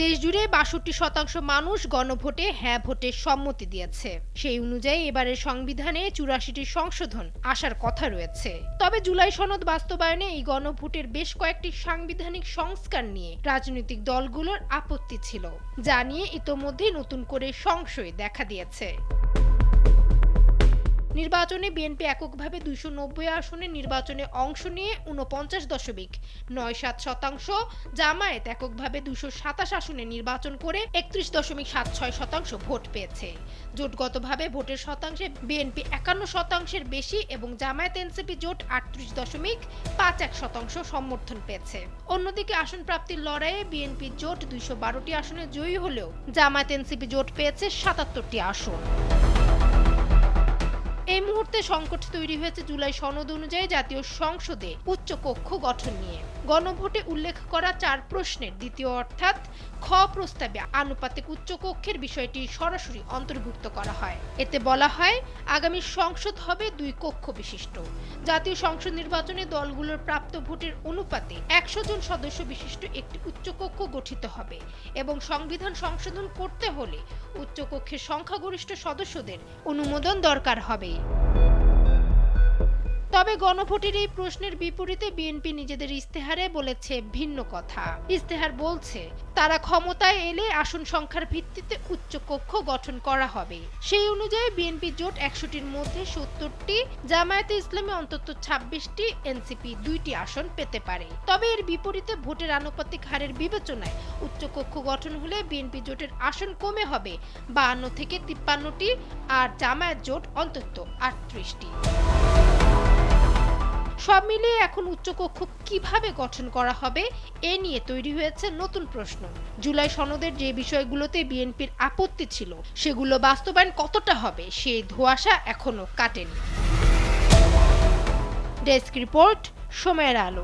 দেশজুড়ে ৬২% মানুষ গণভোটে হ্যাঁ ভোটে সম্মতি দিয়েছে। সেই অনুযায়ী এবারের সংবিধানে ৮৪টি সংশোধন আসার কথা রয়েছে। তবে জুলাই সনদ বাস্তবায়নে এই গণভোটের বেশ কয়েকটি সাংবিধানিক সংস্কার নিয়ে রাজনৈতিক দলগুলোর আপত্তি ছিল, যা নিয়ে ইতোমধ্যেই নতুন করে সংশয় দেখা দিয়েছে। নির্বাচনে বিএনপি এককভাবে ২৯০ আসনে নির্বাচনে অংশ নিয়ে ৪৯.৯৭%, জামায়াত এককভাবে ২২৭ আসনে নির্বাচন করে ৩১.৭৬% ভোট পেয়েছে। জোটগতভাবে ভোটের শতাংশে বিএনপি ৫১%-এর বেশি এবং জামায়াত এনসিপি জোট ৩৮.৫১% সমর্থন পেয়েছে। অন্যদিকে আসন প্রাপ্তির লড়াইয়ে বিএনপি জোট ২১২টি আসনে জয়ী হলেও জামায়াত এনসিপি জোট পেয়েছে ৭৭টি আসন। এই মুহূর্তে সংকট তৈরি হয়েছে জুলাই সনদ অনুযায়ী জাতীয় সংসদে উচ্চ কক্ষ গঠন নিয়ে। গণভোটে উল্লেখ করা ৪ প্রশ্নের দ্বিতীয় অর্থাৎ খ প্রস্তাবে আনুপাতিক উচ্চ কক্ষের বিষয়টি সরাসরি অন্তর্ভুক্ত করা হয়। এতে বলা হয়, আগামী সংসদ হবে ২ কক্ষ বিশিষ্ট। জাতীয় সংসদ নির্বাচনে দলগুলোর প্রাপ্ত ভোটের অনুপাতে ১০০ জন সদস্য বিশিষ্ট একটি উচ্চ কক্ষ গঠিত হবে এবং সংবিধান সংশোধন করতে হলে উচ্চ কক্ষের সংখ্যাগরিষ্ঠ সদস্যদের অনুমোদন দরকার হবে। তবে গণভোটের এই প্রশ্নের বিপরীতে বিএনপি নিজেদের ইস্তেহারে বলেছে ভিন্ন কথা। ইস্তেহার বলছে, তারা ক্ষমতায় এলে আসন সংখ্যার ভিত্তিতে উচ্চ কক্ষ গঠন করা হবে। সেই অনুযায়ী বিএনপি জোট ১০০টির মধ্যে ৭০টি, জামায়াতে ইসলামী অন্তত ২৬টি, এনসিপি ২টি আসন পেতে পারে। তবে এর বিপরীতে ভোটের আনুপাতিক হারের বিবেচনায় উচ্চ কক্ষ গঠন হলে বিএনপি জোটের আসন কমে হবে ৫২ থেকে ৫৩টি আর জামায়াত জোট অন্তত ৩৮টি। সব মিলিয়ে এখন উচ্চকক্ষ কিভাবে গঠন করা হবে এ নিয়ে তৈরি হয়েছে নতুন প্রশ্ন। জুলাই সনদের যে বিষয়গুলোতে বিএনপির আপত্তি ছিল সেগুলো বাস্তবায়ন কতটা হবে সেই ধোঁয়াশা এখনো কাটেনি। ডেস্ক রিপোর্ট, সময়ের আলো।